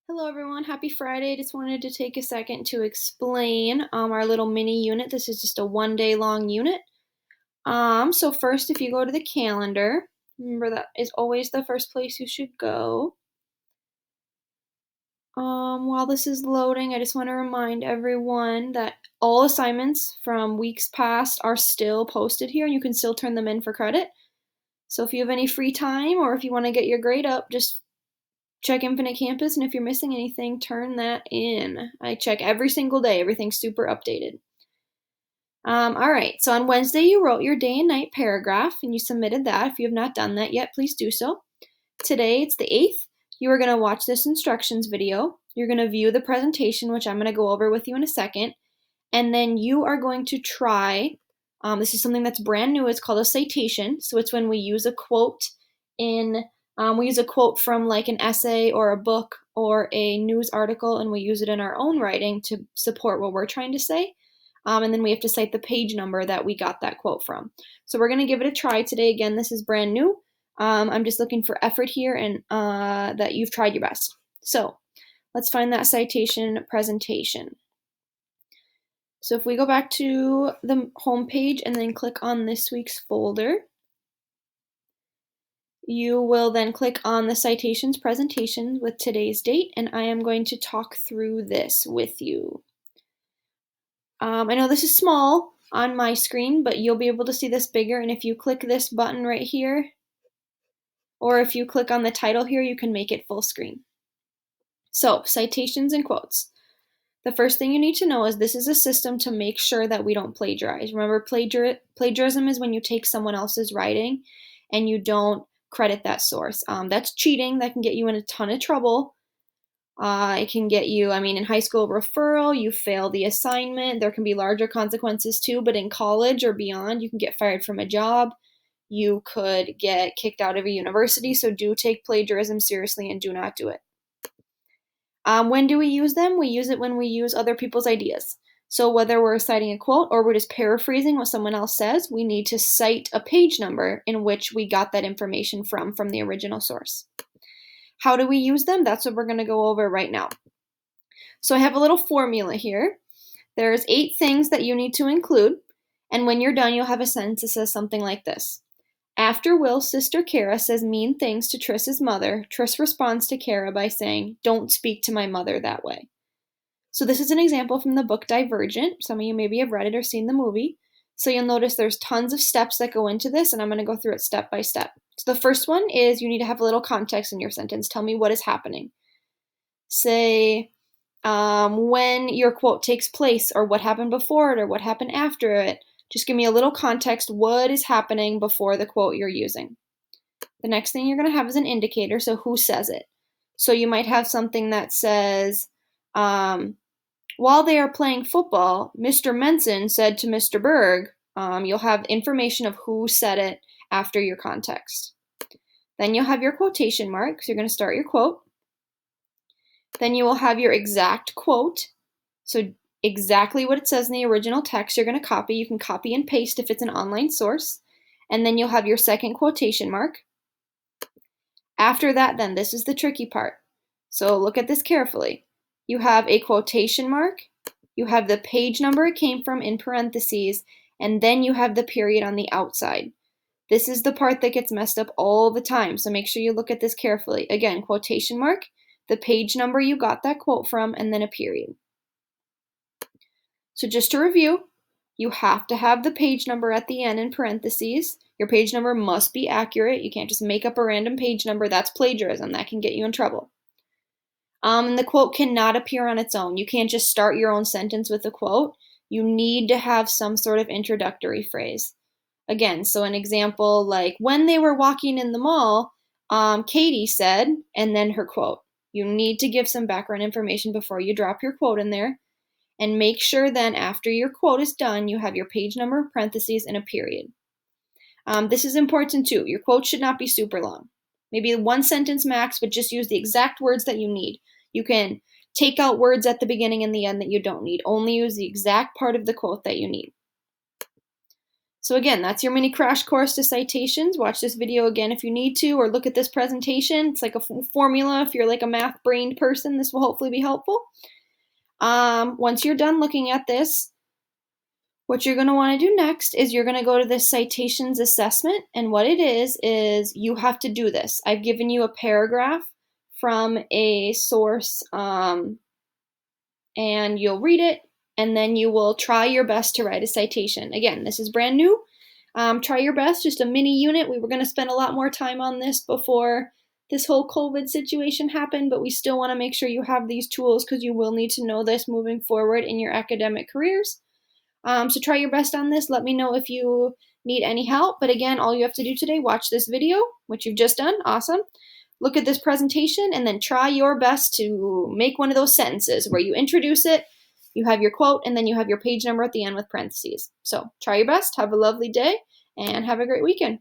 Hello everyone, happy Friday. Just wanted to take a second to explain our little mini unit. This is just a 1 day long unit. So first, if you go to the calendar, remember that is always the first place you should go. While this is loading, I just want to remind everyone that all assignments from weeks past are still posted here and you can still turn them in for credit. So if you have any free time or if you want to get your grade up, just check Infinite Campus, and if you're missing anything, turn that in. I check every single day. Everything's super updated. All right, so on Wednesday, you wrote your day and night paragraph, and you submitted that. If you have not done that yet, please do so. Today, it's the 8th. You are going to watch this instructions video. You're going to view the presentation, which I'm going to go over with you in a second. And then you are going to try, this is something that's brand new. It's called a citation. So it's when we use a quote we use a quote from like an essay or a book or a news article, and we use it in our own writing to support what we're trying to say. And then we have to cite the page number that we got that quote from. So we're going to give it a try today. Again, this is brand new. I'm just looking for effort here and that you've tried your best. So let's find that citation presentation. So if we go back to the home page and then click on this week's folder, you will then click on the citations presentation with today's date, and I am going to talk through this with you. I know this is small on my screen, but you'll be able to see this bigger, and if you click this button right here, or if you click on the title here, you can make it full screen. So, citations and quotes. The first thing you need to know is this is a system to make sure that we don't plagiarize. Remember, plagiarism is when you take someone else's writing and you don't credit that source. That's cheating. That can get you in a ton of trouble. It can get you, in high school referral, you fail the assignment. There can be larger consequences too, but in college or beyond, you can get fired from a job. You could get kicked out of a university. So do take plagiarism seriously and do not do it. When do we use them? We use it when we use other people's ideas. So whether we're citing a quote or we're just paraphrasing what someone else says, we need to cite a page number in which we got that information from the original source. How do we use them? That's what we're going to go over right now. So I have a little formula here. There's 8 things that you need to include, and when you're done, you'll have a sentence that says something like this. After Will's sister Kara says mean things to Triss's mother, Triss responds to Kara by saying, "Don't speak to my mother that way." So this is an example from the book Divergent. Some of you maybe have read it or seen the movie. So you'll notice there's tons of steps that go into this, and I'm going to go through it step by step. So the first one is you need to have a little context in your sentence. Tell me what is happening. Say when your quote takes place, or what happened before it, or what happened after it. Just give me a little context. What is happening before the quote you're using? The next thing you're going to have is an indicator. So who says it? So you might have something that says, while they are playing football, Mr. Menson said to Mr. Berg. You'll have information of who said it after your context. Then you'll have your quotation marks. You're going to start your quote. Then you will have your exact quote. So exactly what it says in the original text you're going to copy. You can copy and paste if it's an online source. And then you'll have your second quotation mark. After that, then, this is the tricky part. So look at this carefully. You have a quotation mark, you have the page number it came from in parentheses, and then you have the period on the outside. This is the part that gets messed up all the time, so make sure you look at this carefully. Again, quotation mark, the page number you got that quote from, and then a period. So just to review, you have to have the page number at the end in parentheses. Your page number must be accurate. You can't just make up a random page number. That's plagiarism. That can get you in trouble. And the quote cannot appear on its own. You can't just start your own sentence with a quote. You need to have some sort of introductory phrase. Again, so an example like, when they were walking in the mall, Katie said, and then her quote. You need to give some background information before you drop your quote in there. And make sure then after your quote is done, you have your page number, parentheses, and a period. This is important too. Your quote should not be super long. Maybe 1 sentence max, but just use the exact words that you need. You can take out words at the beginning and the end that you don't need. Only use the exact part of the quote that you need. So again, that's your mini crash course to citations. Watch this video again if you need to, or look at this presentation. It's like a formula. If you're like a math-brained person, this will hopefully be helpful. Once you're done looking at this, what you're going to want to do next is you're going to go to this citations assessment. And what it is you have to do this. I've given you a paragraph from a source, and you'll read it, and then you will try your best to write a citation. Again, this is brand new. Try your best, just a mini unit. We were going to spend a lot more time on this before this whole COVID situation happened, but we still want to make sure you have these tools because you will need to know this moving forward in your academic careers. So try your best on this. Let me know if you need any help. But again, all you have to do today, watch this video, which you've just done. Awesome. Look at this presentation and then try your best to make one of those sentences where you introduce it, you have your quote, and then you have your page number at the end with parentheses. So try your best. Have a lovely day and have a great weekend.